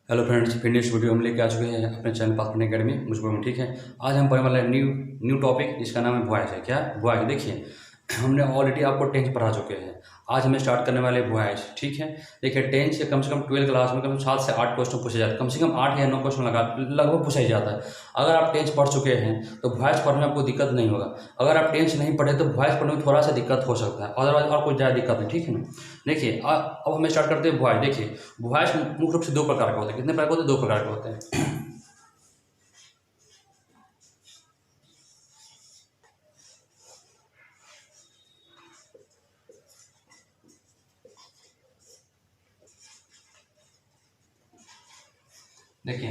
Hello friends, finish video हम लेके आ चुके हैं अपने चैनल पाथ पढ़ने अकेडमी मुझको में। ठीक है, आज हम पढ़ने वाला है न्यू टॉपिक जिसका नाम है वॉयस है। क्या वॉयस? देखिए, हमने ऑलरेडी आपको टेंस पढ़ा चुके हैं। आज हमें स्टार्ट करने वाले वॉयस। ठीक है, देखिए टेंस से कम 12 क्लास में कम से 7 से 8 क्वेश्चन पूछे जाते हैं। कम से कम 8 या 9 क्वेश्चन लगभग पूछा ही जाता है। अगर आप टेंस पढ़ चुके हैं तो वॉयस पढ़ने में आपको दिक्कत नहीं होगा। अगर आप टेंस नहीं पढ़े तो वॉयस पढ़ने में थोड़ा सा दिक्कत हो सकता है, अदरवाइज और कुछ ज़्यादा दिक्कत नहीं। ठीक है ना, देखिए अब हमें स्टार्ट करते हैं वॉयस। देखिए, वॉयस मुख्य रूप से 2 प्रकार के होते हैं। कितने प्रकार के होते हैं? 2 प्रकार के होते हैं। देखिए,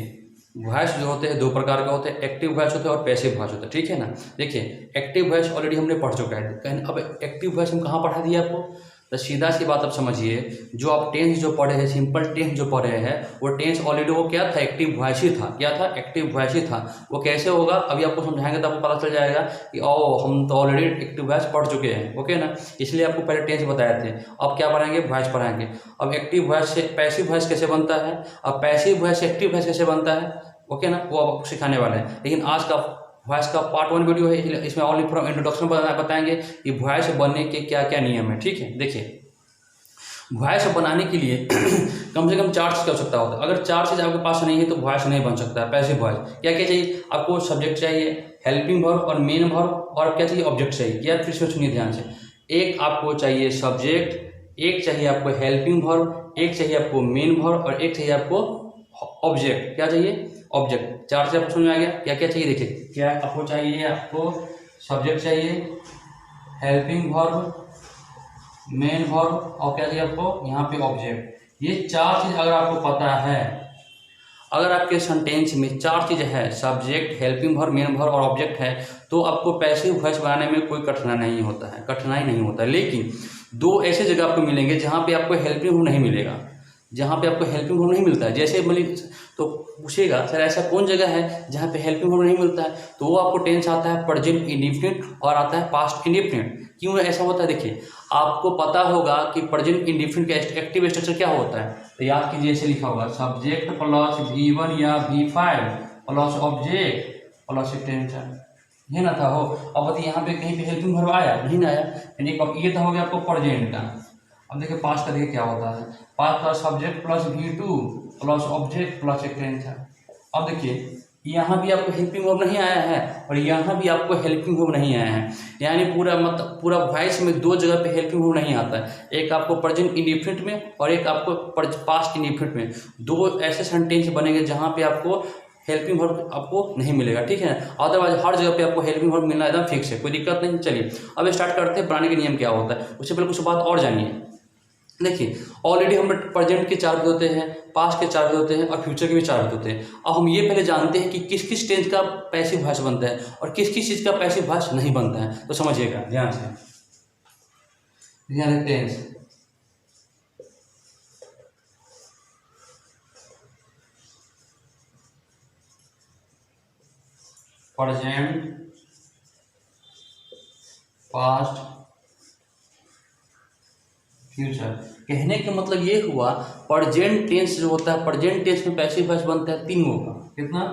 वॉइस जो होते हैं 2 प्रकार के होते हैं। एक्टिव वॉइस होते हैं और पैसिव वॉइस होते हैं। ठीक है ना, देखिए एक्टिव वॉइस ऑलरेडी हमने पढ़ चुका है। कहीं अब एक्टिव वॉइस हम कहाँ पढ़ा दिया आपको? तो सीधा सी बात आप समझिए, जो आप टेंस जो पढ़े हैं, सिंपल टेंस जो पढ़े हैं, वो टेंस ऑलरेडी वो क्या था? एक्टिव वॉइस ही था। क्या था? एक्टिव वॉइस ही था। वो कैसे होगा अभी आपको समझाएंगे तो आपको पता चल जाएगा कि ओ हम तो ऑलरेडी एक्टिव वॉइस पढ़ चुके हैं। ओके ना, इसलिए आपको पहले टेंस बताए थे। अब क्या पढ़ाएंगे? वॉइस पढ़ाएंगे। अब एक्टिव वॉइस से पैसिव वॉइस कैसे बनता है, अब पैसिव वॉइस से एक्टिव वॉइस कैसे बनता है, ओके ना, वो आपको सिखाने वाले हैं। लेकिन आज का वॉइस का पार्ट 1 वीडियो है, इसमें ओनली फ्रॉम इंट्रोडक्शन बताएंगे कि वॉइस बनने के क्या क्या नियम है। ठीक है, देखिए वॉइस बनाने के लिए कम से कम 4 चीज़ की आवश्यकता होता है। अगर 4 चीज़ आपके पास नहीं है तो वॉइस नहीं बन सकता है। पैसिव वॉइस क्या क्या चाहिए आपको? सब्जेक्ट चाहिए, हेल्पिंग वर्ब और मेन वर्ब, और क्या चाहिए? ऑब्जेक्ट चाहिए। क्या? फिर से सुनिए ध्यान से। एक आपको चाहिए सब्जेक्ट, एक चाहिए आपको हेल्पिंग वर्ब, एक चाहिए आपको मेन वर्ब और एक चाहिए आपको ऑब्जेक्ट। क्या चाहिए? ऑब्जेक्ट। 4 चीज़ आपको समझ में आ गया? क्या क्या चाहिए? देखिए, क्या आपको चाहिए? आपको सब्जेक्ट चाहिए, हेल्पिंग वर्ब, मेन वर्ब और क्या चाहिए आपको? यहाँ पे ऑब्जेक्ट। ये 4 चीज़ अगर आपको पता है, अगर आपके सेंटेंस में 4 चीज़ है, subject, helping verb, main verb और ऑब्जेक्ट है, तो आपको पैसिव वॉइस बनाने में कोई कठिनाई नहीं होता है, कठिनाई नहीं होता है। लेकिन 2 ऐसे जगह आपको मिलेंगे जहाँ पे आपको हेल्पिंग वर्ब नहीं मिलेगा, जहाँ पे आपको हेल्पिंग वर्ब नहीं मिलता है। जैसे मतलब तो पूछेगा सर ऐसा कौन जगह है जहाँ पे हेल्पिंग वर्ब नहीं मिलता है, तो वो आपको टेंस आता है प्रेजेंट इंडेफिनिट और आता है पास्ट इंडेफिनिट। क्यों ऐसा होता है? देखिए, आपको पता होगा कि प्रेजेंट इंडेफिनिट का एक्टिव स्ट्रक्चर क्या होता है। तो याद कीजिए, ऐसे लिखा होगा सब्जेक्ट प्लस V1 या V5 plus object plus tension. ये ना था हो। अब बताइए यहाँ पे कहीं पे हेल्पिंग वर्ब आया? नहीं ना आया। यानी अब ये तो हो गया आपको प्रेजेंट का। अब देखिए पास्ट का, देखिए क्या होता है। Past plus subject plus V2 plus object plus tension. अब देखिए यहाँ भी आपको हेल्पिंग वर्ब नहीं आया है और यहाँ भी आपको हेल्पिंग वर्ब नहीं आया है। यानी पूरा मतलब पूरा वॉइस में 2 जगह पे हेल्पिंग वर्ब नहीं आता है। एक आपको प्रेजेंट इंडेफिनिट में और एक आपको पास्ट इंडेफिनिट में। 2 ऐसे सेंटेंस बनेंगे जहाँ पे आपको हेल्पिंग वर्ब आपको नहीं मिलेगा। ठीक है, अदरवाइज हर जगह पे आपको हेल्पिंग वर्ब मिलना एकदम फिक्स है, कोई दिक्कत नहीं। चलिए अब स्टार्ट करते हैं बनाने के नियम क्या होता है। उससे पहले कुछ बात और जानिए। देखिए, ऑलरेडी हम प्रेजेंट के 4 होते हैं, पास्ट के 4 होते हैं और फ्यूचर के भी 4 होते हैं। अब हम ये पहले जानते हैं कि किस किस टेंस का पैसिव वॉइस बनता है और किस किस चीज़ का पैसिव वॉइस नहीं बनता है। तो समझिएगा ध्यान से। ध्यान टेंस प्रेजेंट, पास्ट, फ्यूचर। कहने का मतलब ये हुआ, प्रेजेंट टेंस जो होता है, प्रेजेंट टेंस में पैसिव वॉइस बनता है 3 का। कितना?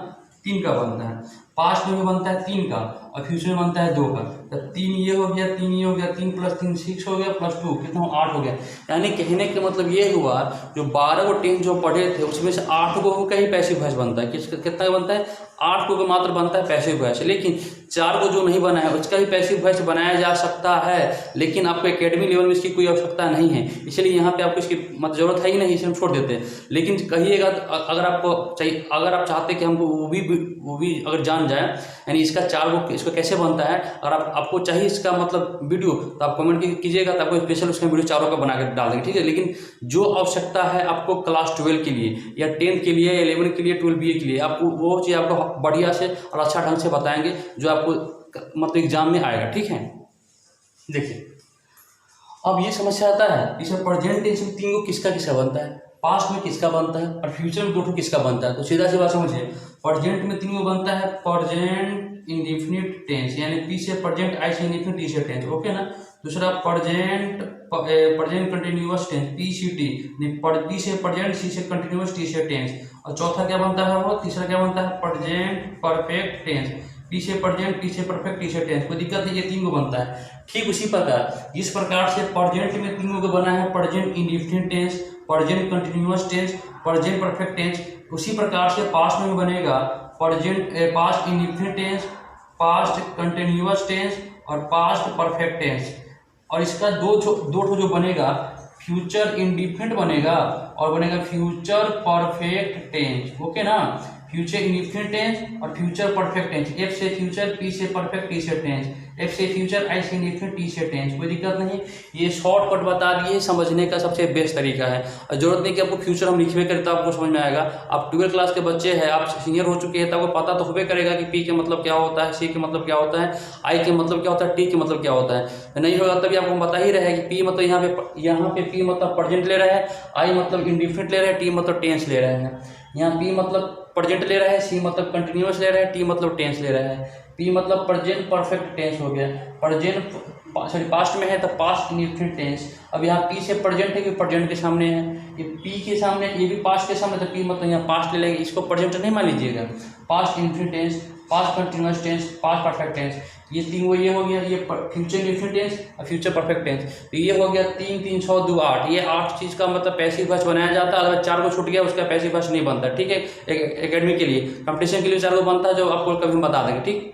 3 का बनता है। पास्ट में भी बनता है 3 का और फ्यूचर में बनता है 2 का। तो 3 ये हो गया, 3 ये हो गया, 3 + 3 6 हो गया, प्लस 2 कितना? 8 हो गया। यानी कहने का मतलब ये हुआ, जो 12 को टेंस जो पढ़े थे उसमें से 8 को का ही पैसिव वॉइस बनता है। कितना बनता है? 8 को मात्र बनता है पैसिव वॉइस। लेकिन 4 को जो नहीं बना है उसका भी पैसिव वॉइस बनाया जा सकता है, लेकिन आपको एकेडमी लेवल में इसकी कोई आवश्यकता नहीं है, इसलिए यहाँ पे आपको इसकी मतलब जरूरत है ही नहीं, इसे हम छोड़ देते हैं। लेकिन कहिएगा अगर आपको चाहिए, अगर आप चाहते कि हमको वो भी अगर जान जाए, यानी इसका 4 को इसको कैसे बनता है, अगर आपको चाहिए इसका मतलब वीडियो, तो आप कमेंट कीजिएगा, तो आपको स्पेशल उसका वीडियो 4 का बना के डाल देंगे। ठीक है, लेकिन जो आवश्यकता है आपको क्लास 12 के लिए या 10 के लिए या 11 के लिए 12 BA के लिए, आपको वो चीज़ आपको बढ़िया से और अच्छा ढंग से बताएंगे जो आपको मतलब एग्जाम में आएगा। ठीक है, देखिए अब ये समस्या आता है, इसमें प्रेजेंट टेंस में 3 को किसका किसका बनता है, पास्ट में किसका बनता है और फ्यूचर में 2 किसका बनता है। तो सीधा सी बात समझिए, प्रेजेंट में 3 को बनता है प्रेजेंट इंडेफिनिट टेंस, यानी पी से प्रेजेंट, आई से इंडेफिनिट, टी से टेंस। ओके ना, दूसरा present continuous tense PCT, P से प्रेजेंट, सी से कंटिन्यूअस, टी से टेंस। और चौथा क्या बनता है वो, तीसरा क्या बनता है प्रेजेंट परफेक्ट टेंस, पी से प्रेजेंट, टी से परफेक्ट, टी से टेंस। कोई दिक्कत नहीं, ये तीन को बनता है। ठीक उसी प्रकार जिस प्रकार से प्रेजेंट में तीनों को बना है present indefinite tense, present continuous tense, present perfect tense, उसी प्रकार से पास्ट में भी बनेगा past indefinite tense, past continuous tense और पास्ट परफेक्ट टेंस। और इसका दो जो बनेगा फ्यूचर इंडिफिनिट बनेगा और बनेगा फ्यूचर परफेक्ट टेंस। ओके ना, फ्यूचर इंडिफिनिट टेंस और फ्यूचर परफेक्ट टेंस। एफ से फ्यूचर, पी से परफेक्ट, टी से टेंस। एफ से फ्यूचर, आई से इंडिफिनिट, टी से टेंस। कोई दिक्कत नहीं, ये शॉर्टकट बता दिए, समझने का सबसे बेस्ट तरीका है। और जरूरत नहीं कि आपको फ्यूचर हम लिखवे करें तो आपको समझ में आएगा। आप 12th क्लास के बच्चे हैं, आप सीनियर हो चुके हैं, तो आपको पता तो होबे करेगा कि पी के मतलब क्या होता है, सी के मतलब क्या होता है, आई के मतलब क्या होता है, टी के मतलब क्या होता है। नहीं होगा तभी आपको बता ही रहे कि पी मतलब यहाँ पे पी मतलब प्रेजेंट ले रहा है, आई मतलब इंडिफिनिट ले रहा है, टी मतलब टेंस ले रहे हैं। यहाँ पी मतलब प्रेजेंट ले रहा है, सी मतलब कंटिन्यूअस ले रहा है, टी मतलब टेंस ले रहा है। पी मतलब प्रेजेंट परफेक्ट टेंस हो गया, प्रेजेंट सॉरी पास्ट में है तो पास्ट इंडिफिनिट टेंस। अब यहाँ पी से प्रेजेंट है कि प्रेजेंट के सामने है, ये पी के सामने, ये भी पास्ट के सामने, तो पी मतलब यहाँ पास्ट ले लेंगे, इसको प्रेजेंट नहीं मान लीजिएगा। Past indefinite tense, past continuous tense, past perfect tense, ये तीन वो ये हो गया, ये फ्यूचर इंडिफिनिट टेंस और फ्यूचर परफेक्ट टेंस। तो ये हो गया 3 3 6 2 8, ये 8 चीज़ का मतलब पैसिव वॉइस बनाया जाता है। अगर 4 को छूट गया उसका पैसिव वॉइस नहीं बनता। ठीक है, एकेडमी के लिए, कंपटीशन के लिए 4 को बनता है, जो आपको कभी हम बता देंगे। ठीक,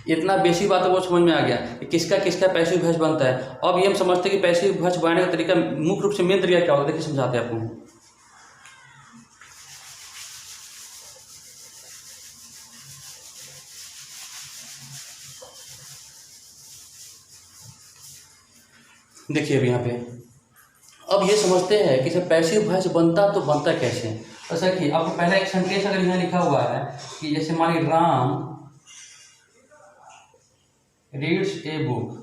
इतना बेसिक बात वो समझ में आ गया कि किसका किसका पैसिव वॉइस बनता है। अब ये हम समझते हैं कि पैसिव वॉइस बनाने का तरीका मुख्य रूप से मेन तरीका क्या होता है, देखिए समझाते हैं आपको। देखिए अब यहाँ पे अब ये समझते हैं कि जब पैसिव वॉइस बनता तो बनता कैसे। जैसा कि आपको पहला एक सेंटेंस अगर यहाँ लिखा हुआ है कि जैसे मान लीजिए Ram reads a book,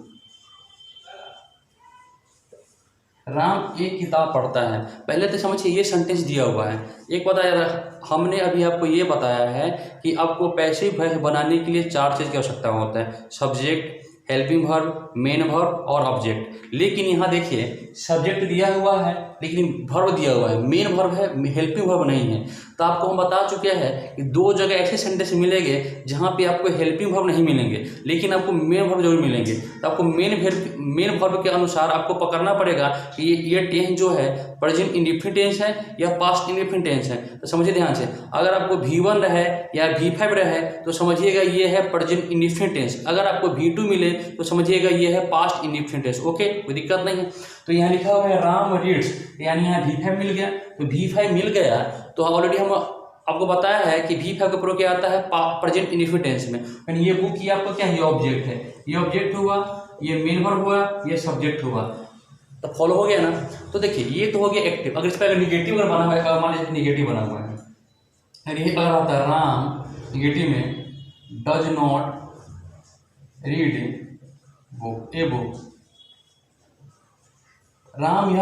Ram एक किताब पढ़ता है। पहले तो समझिए ये सेंटेंस दिया हुआ है। एक बताया हमने अभी आपको ये बताया है कि आपको पैसिव वॉइस बनाने के लिए 4 चीज़ की आवश्यकता होता है, subject, helping verb, main verb और ऑब्जेक्ट। लेकिन यहाँ देखिए सब्जेक्ट दिया हुआ है लेकिन वर्ब दिया हुआ है, मेन वर्ब है, हेल्पिंग वर्ब नहीं है। तो आपको हम बता चुके हैं कि 2 जगह ऐसे सेंटेंस मिलेंगे जहाँ पे आपको हेल्पिंग वर्ब नहीं मिलेंगे लेकिन आपको मेन वर्ब जरूर मिलेंगे। तो आपको मेन वर्ब के अनुसार आपको पकड़ना पड़ेगा कि ये टेंस जो है प्रेजेंट इंडिफिनिट टेंस है या पास्ट इंडिफिनिट टेंस है। तो समझिए ध्यान से, अगर आपको V1 रहे या V5 रहे तो समझिएगा ये है प्रेजेंट इंडिफिनिट टेंस। अगर आपको V2 मिले तो समझिएगा ये है पास्ट इंडिफिनिट टेंस। ओके, कोई दिक्कत नहीं है। तो यहाँ लिखा हुआ है राम रीड्स, यानी यहाँ V5 मिल गया। तो V5 मिल गया तो ऑलरेडी हम आपको बताया है कि V5 का प्रयोग क्या आता है प्रेजेंट इंडिफिनिट टेंस में। यानी ये बुक की आपको क्या है, ये ऑब्जेक्ट है, ये ऑब्जेक्ट हुआ, ये मेन वर्ब हुआ, ये सब्जेक्ट हुआ। तो फॉलो हो गया ना। तो देखिए ये तो हो गया एक्टिव। अगर इस पर निगेटिव अगर बना हुआ है, मान लीजिए निगेटिव बना हुआ है, ये अगर आता है राम निगेटिव में does not read a book, Ram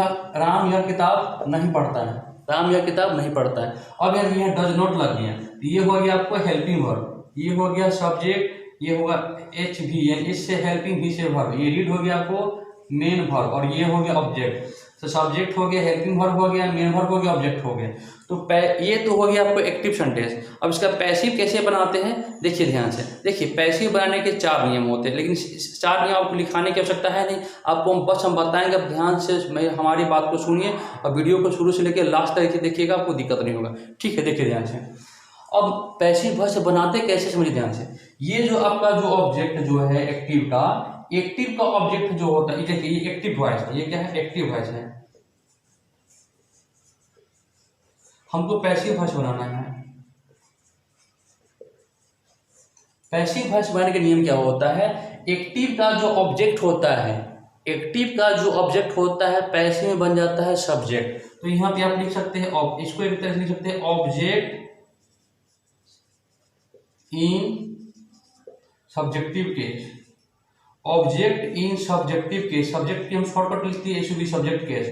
यह किताब नहीं पढ़ता है, राम यह किताब नहीं पढ़ता है। अब यहाँ डज नॉट लग गया, ये हो गया आपको हेल्पिंग वर्ब, ये हो गया सब्जेक्ट, ये होगा HV यानी इससे हेल्पिंग, भी से वर्ब, ये रीड हो गया आपको मेन वर्ब और ये हो गया ऑब्जेक्ट। तो सब्जेक्ट हो गया, हेल्पिंग वर्ब हो गया, मेन वर्ब हो गया, ऑब्जेक्ट हो गया। तो ये तो हो गया आपको एक्टिव सेंटेंस। अब इसका पैसिव कैसे बनाते हैं देखिए ध्यान से। देखिए पैसिव बनाने के 4 नियम होते हैं, लेकिन 4 नियम आपको लिखाने की आवश्यकता है नहीं, आपको हम बताएंगे। अब ध्यान से हमारी बात को सुनिए और वीडियो को शुरू से लेकर लास्ट तक देखिएगा, आपको दिक्कत नहीं होगा। ठीक है, देखिए ध्यान से। अब पैसिव वॉइस बनाते कैसे समझिए ध्यान से। ये जो आपका जो ऑब्जेक्ट जो है एक्टिव का ऑब्जेक्ट जो होता है, देखिए ये एक्टिव वॉइस है, ये क्या है, एक्टिव वॉइस है। हमको पैसिव वॉइस बनाना है। पैसिव वॉइस बनाने का नियम क्या होता है, एक्टिव का जो ऑब्जेक्ट होता है, एक्टिव का जो ऑब्जेक्ट होता है पैसिव में बन जाता है सब्जेक्ट। तो यहाँ पे आप लिख सकते हैं, इसको एक तरह से लिख सकते हैं object in subjective case, object in subjective case. Subject की हम शॉर्टकट लिखते हैं SUB, सब्जेक्ट केस।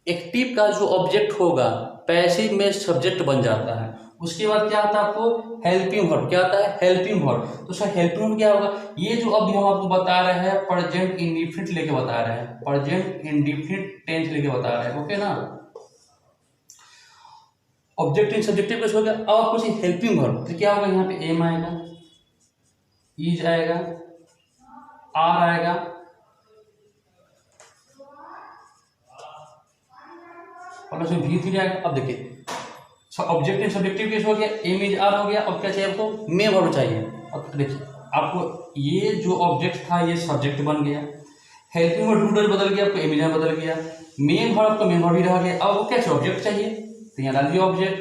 एक्टिव का जो ऑब्जेक्ट होगा पैसिव में सब्जेक्ट बन जाता है। उसके बाद क्या आता है आपको हेल्पिंग वर्ब, क्या आता है हेल्पिंग वर्ब। तो सर हेल्पिंग वर्ब क्या होगा, ये जो अभी हम आपको बता रहे हैं प्रेजेंट इंडिफिनिट लेके बता रहे हैं, प्रेजेंट इंडिफिनिट टेंस लेके बता रहे हैं, ओके ना। ऑब्जेक्टिव सब्जेक्टिव कैसे हो गया। अब आपको चाहिए हेल्पिंग वर्ब, तो क्या होगा यहाँ पे एम आएगा, इज आएगा, आर आएगा, और उसमें भी थ्री आएगा। अब देखिए ऑब्जेक्टिव सब्जेक्टिव केस हो गया, एम इज आर हो गया। अब क्या चाहिए आपको, मे वर्ब चाहिए। अब देखिए आपको ये जो ऑब्जेक्ट था ये सब्जेक्ट बन गया, हेल्पिंग वर्ब डूडल बदल गया, आपको एम इज आर बदल गया, मेन वर्ब आपको मेन वर्ब ही रह गया। अब वो क्या चाहिए, ऑब्जेक्ट चाहिए, तो यहाँ डाल दिया ऑब्जेक्ट।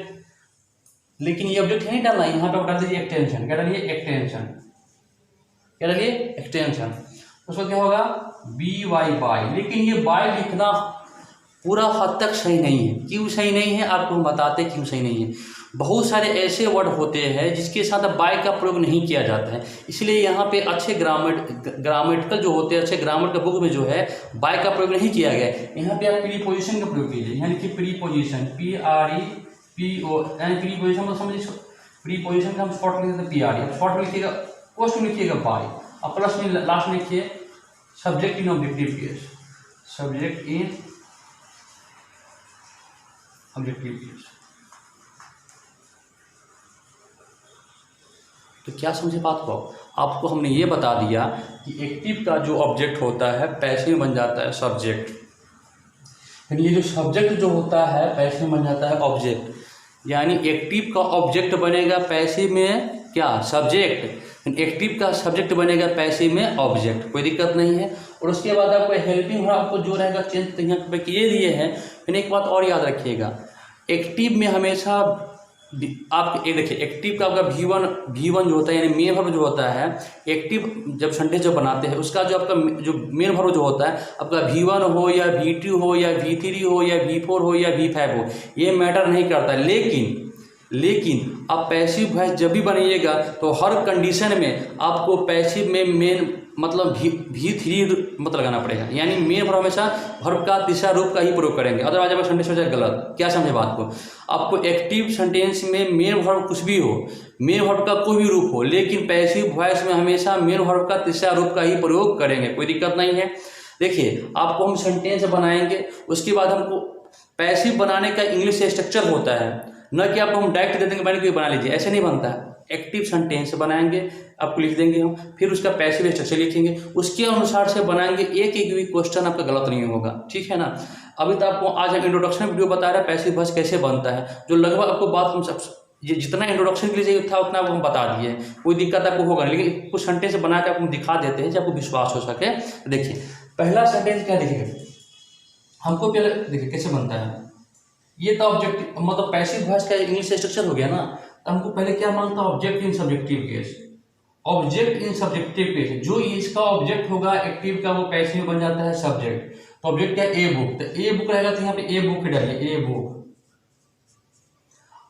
लेकिन ये ऑब्जेक्ट नहीं डालना, यहाँ पे आप डाल दीजिए एक्सटेंशन। क्या डालिए, एक्सटेंशन। क्या डालिए, एक्सटेंशन। उसको क्या होगा, बी वाई बाई। लेकिन ये बाई लिखना पूरा हद तक सही नहीं है। क्यों सही नहीं है, आपको हम बताते क्यों सही नहीं है। बहुत सारे ऐसे वर्ड होते हैं जिसके साथ बाय का प्रयोग नहीं किया जाता है, इसलिए यहाँ पे अच्छे ग्रामेटिकल जो होते हैं, अच्छे ग्रामर के बुक में जो है बाय का प्रयोग नहीं किया गया है। यहाँ पे आप प्रीपोजिशन का प्रयोग कीजिए। यहाँ लिखिए प्रीपोजिशन, PREPO, यानी प्रीपोजिशन मतलब समझिए, प्रीपोजिशन का हम शॉर्ट लिख देते हैं PRE। अब शॉर्ट में लिखिएगा, पोस्ट में लिखिएगा बाय, और प्लस में लास्ट में लिखिए subject in objective case, subject in objective case. तो क्या समझे बात को, आपको हमने ये बता दिया कि एक्टिव का जो ऑब्जेक्ट होता है पैसिव में बन जाता है सब्जेक्ट, यानी ये जो सब्जेक्ट जो होता है पैसिव में बन जाता है ऑब्जेक्ट। यानी एक्टिव का ऑब्जेक्ट बनेगा पैसिव में क्या, सब्जेक्ट। एक्टिव का सब्जेक्ट बनेगा पैसिव में ऑब्जेक्ट, कोई दिक्कत नहीं है। और उसके बाद आपको हेल्पिंग वर्ब आपको जो रहेगा चेंज तो यहाँ पे किए दिए हैं। फिर एक बात और याद रखिएगा, एक्टिव में हमेशा आप ये देखिए एक्टिव का आपका V1 जो होता है, यानी मेन वर्ब जो होता है, एक्टिव जब सेंटेंस जब बनाते हैं उसका जो आपका जो मेन वर्ब जो होता है आपका V1 हो या V2 हो या V3 हो या V4 हो या V5 हो, ये मैटर नहीं करता। लेकिन आप पैसिव वॉइस जब भी बनाइएगा तो हर कंडीशन में आपको पैसिव में मेन मतलब V3 मत लगाना पड़ेगा, यानी मेन वर्ब हमेशा वर्ब का तीसरा रूप का ही प्रयोग करेंगे, अदरवाइज आपका सेंटेंस हो जाए गलत। क्या समझे बात को, आपको एक्टिव सेंटेंस में मेन वर्ब कुछ भी हो, मेन वर्ब का कोई भी रूप हो, लेकिन पैसिव वॉइस में हमेशा मेन वर्ब का तीसरा रूप का ही प्रयोग करेंगे, कोई दिक्कत नहीं है। देखिए आपको हम सेंटेंस बनाएंगे, उसके बाद हमको पैसिव बनाने का इंग्लिश स्ट्रक्चर होता है, न कि आपको हम डायरेक्ट दे देंगे मैंने कोई बना लीजिए, ऐसे नहीं बनता है। एक्टिव सेंटेंस बनाएंगे, आपको लिख देंगे हम, फिर उसका पैसिव स्ट्रक्चर लिखेंगे, उसके अनुसार से बनाएंगे, एक एक भी क्वेश्चन आपका गलत नहीं होगा, ठीक है ना। अभी तो आपको आज हम इंट्रोडक्शन वीडियो बता रहे हैं पैसिव वॉइस कैसे बनता है, जो लगभग आपको बात हम सब ये जितना इंट्रोडक्शन के लिए चाहिए था उतना आपको हम बता दिए, कोई दिक्कत आपको होगा नहीं। लेकिन कुछ सेंटेंस बना के आपको दिखा देते हैं, जब आपको विश्वास हो सके। देखिए पहला सेंटेंस क्या लिखेगा, हमको पहले देखिए कैसे बनता है। ये तो ऑब्जेक्टिव मतलब पैसिव वॉइस का इंग्लिश स्ट्रक्चर हो गया ना, तो हमको पहले क्या मानता है, object in subjective case. Object in subjective case, जो इसका ऑब्जेक्ट होगा एक्टिव का वो पैसिव बन जाता है सब्जेक्ट। तो ऑब्जेक्ट क्या, ए बुक, तो ए बुक रहेगा, तो यहाँ पे ए बुक डालिए, ए बुक।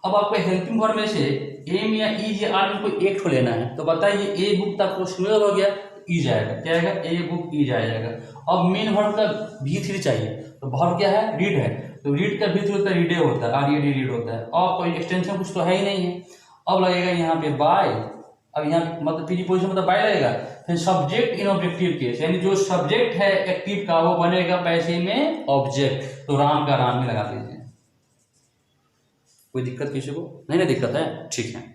अब आपको हेल्पिंग वर्ब में से एम या इज या आर में कोई एक को लेना है, तो बताइए ए बुक तक आपको सिमिलर हो गया, ई जाएगा, क्या आएगा, ए बुक ई जाएगा। अब मेन वर्ब का V3 चाहिए, तो वर्ब क्या है, रीड है, तो रीड का V3 होता है, रीडे होता है, RED रीड होता है, और कोई एक्सटेंशन कुछ तो है ही नहीं है। अब लगेगा यहाँ पे बाय, अब यहाँ मतलब प्रीपोजिशन मतलब बाय लगेगा। फिर सब्जेक्ट इन ऑब्जेक्टिव केस, यानी जो सब्जेक्ट है एक्टिव का वो बनेगा पैसिव में ऑब्जेक्ट, तो राम का राम में लगा दीजिए। कोई दिक्कत किसी को नहीं ना, दिक्कत है, ठीक है।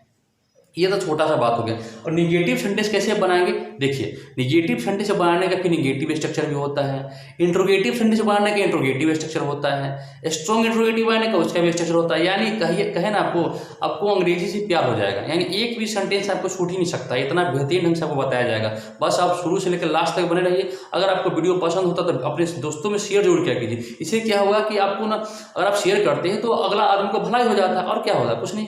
ये तो छोटा सा बात हो गया। और निगेटिव सेंटेंस कैसे बनाएंगे, देखिए निगेटिव सेंटेंस बनाने का फिर निगेटिव स्ट्रक्चर भी होता है, इंट्रोगेटिव सेंटेंस बनाने का इंट्रोगेटिव स्ट्रक्चर होता है, स्ट्रॉन्ग इंट्रोगेटिव बनाने का उसका भी स्ट्रक्चर होता है। यानी कहे ना आपको अंग्रेजी से प्यार हो जाएगा, यानी एक भी सेंटेंस आपको छूट ही नहीं सकता, इतना बेहतरीन ढंग से आपको बताया जाएगा। बस आप शुरू से लेकर लास्ट तक बने रहिए। अगर आपको वीडियो पसंद होता तो अपने दोस्तों में शेयर जरूर किया कीजिए। इससे क्या होगा कि आपको ना, अगर आप शेयर करते हैं तो अगला आदमी को भलाई हो जाता है, और क्या होगा, कुछ नहीं।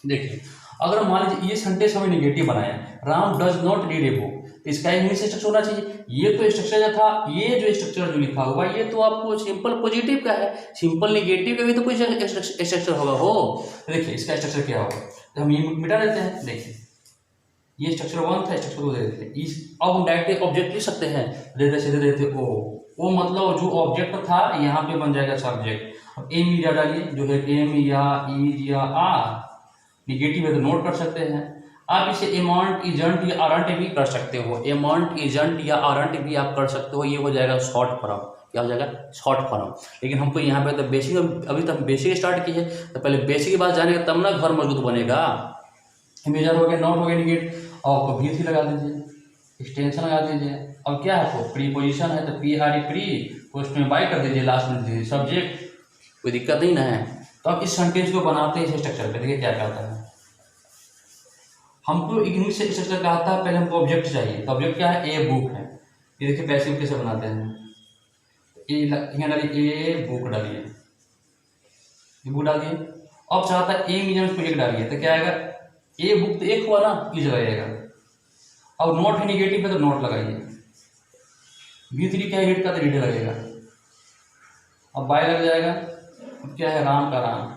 देखिए अगर मान लीजिए ये सेंटेंस हमें निगेटिव बनाया, Ram does not read a book, इसका इंग्लिश स्ट्रक्चर होना चाहिए। ये तो स्ट्रक्चर जो था, ये जो स्ट्रक्चर जो लिखा हुआ ये तो आपको सिंपल पॉजिटिव का है, सिंपल निगेटिव का भी तो कोई स्ट्रक्चर होगा हो। देखिए इसका स्ट्रक्चर क्या होगा, तो हम ये मिटा देते हैं। देखिए ये स्ट्रक्चर 1 था, स्ट्रक्चर 2 दे देते हैं। अब हम डायरेक्ट ऑब्जेक्ट लिख सकते हैं, दे देते ओ मतलब जो ऑब्जेक्ट था यहाँ पे बन जाएगा सब्जेक्ट। अब एम या डालिए, जो है एम या इज या आर, निगेटिव है तो नोट कर सकते हैं। आप इसे एमॉन्ट, इजंट या आरंट भी कर सकते हो। एमॉन्ट, इजंट या आरंट भी आप कर सकते हो। ये हो जाएगा शॉर्ट फॉर्म। क्या हो जाएगा? Short form. लेकिन हमको यहाँ पे तो बेसिक, अभी तो हम बेसिक स्टार्ट किए, तो पहले बेसिक की बात जानेगा तब ना घर मजबूत बनेगा। मेजर हो गया, नॉट हो गया, निगेट, और आपको भी लगा दीजिए, एक्सटेंशन लगा दीजिए। अब क्या है आपको प्रीपोजिशन है तो पी आर ई प्री, उसमें बाई कर दीजिए, लास्ट में दीजिए सब्जेक्ट, कोई दिक्कत नहीं ना है। तो अब इस सेंटेंस को बनाते हैं इस स्ट्रक्चर पे। देखिए क्या कहता है, हमको इंग्लिश से स्ट्रक्चर का आता है, पहले हमको ऑब्जेक्ट चाहिए। तो ऑब्जेक्ट क्या है? ए बुक है। ये देखिए पैसिव कैसे बनाते हैं, यहाँ डालिए ए बुक, डालिए ये बुक डाल दिए। अब चाहता है ए मीडियम प्रोजेक्ट डालिए, तो क्या आएगा? ए बुक तो एक हुआ ना, प्लीज लगाइएगा। अब नोट है निगेटिव है तो नोट लगाइए। V3 क्या है? रीड का तो रीड लगेगा। अब बाय लग जाएगा। अब क्या है? राम का राम।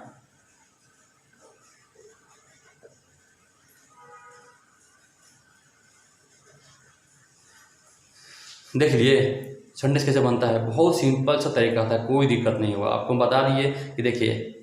देख लिए सेंटेंस कैसे बनता है, बहुत सिंपल सा तरीका था, कोई दिक्कत नहीं हुआ। आपको बता दिए कि देखिए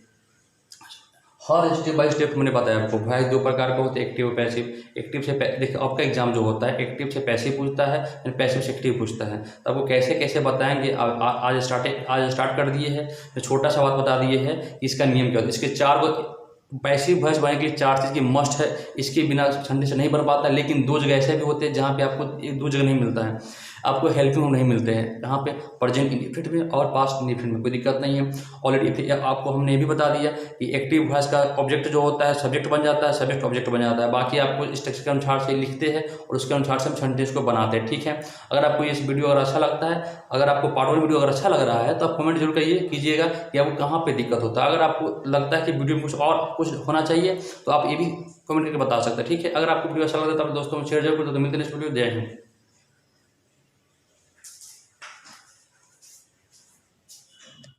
हर स्टेप बाय स्टेप मैंने बताया आपको। वॉइस दो प्रकार का होता है, एक्टिव और पैसिव। एक्टिव से देखिए आपका एग्जाम जो होता है एक्टिव से पैसिव पूछता है, यानी पैसिव से एक्टिव पूछता है। तो आपको कैसे कैसे बताएंगे, आज स्टार्ट कर दिए हैं। तो छोटा सा बात बता दिए है कि इसका नियम क्या होता है। इसके 4 पैसिव वॉइस बनने के लिए 4 चीज़ की मस्ट है, इसके बिना सेंटेंस नहीं बन पाता। लेकिन 2 जगह ऐसे भी होते हैं जहाँ पे आपको 2 जगह नहीं मिलता है, आपको हेल्पिंग नहीं मिलते हैं, यहाँ पे प्रेजेंट इंडिफिनिट में और पास्ट इंडिफिनिट में। कोई दिक्कत नहीं है। ऑलरेडी आपको हमने ये भी बता दिया कि एक्टिव वॉइस का ऑब्जेक्ट जो होता है सब्जेक्ट बन जाता है, सब्जेक्ट ऑब्जेक्ट बन जाता है। बाकी आपको स्ट्रक्चर के अनुसार से लिखते हैं और उसके अनुसार से हम सेंटेंस को बनाते हैं। ठीक है। अगर आपको इस वीडियो अगर अच्छा लगता है, अगर आपको पार्ट 1 वीडियो अगर अच्छा लग रहा है तो आप कमेंट जरूर कीजिएगा कि आपको कहाँ पे दिक्कत होता है। अगर आपको लगता है कि वीडियो में कुछ होना चाहिए तो आप ये भी कमेंट करके बता सकते हैं। ठीक है। अगर आपको वीडियो अच्छा लगता है तो आप दोस्तों में शेयर जरूर कर दो। तो मिलते हैं नेक्स्ट वीडियो। जय हिंद।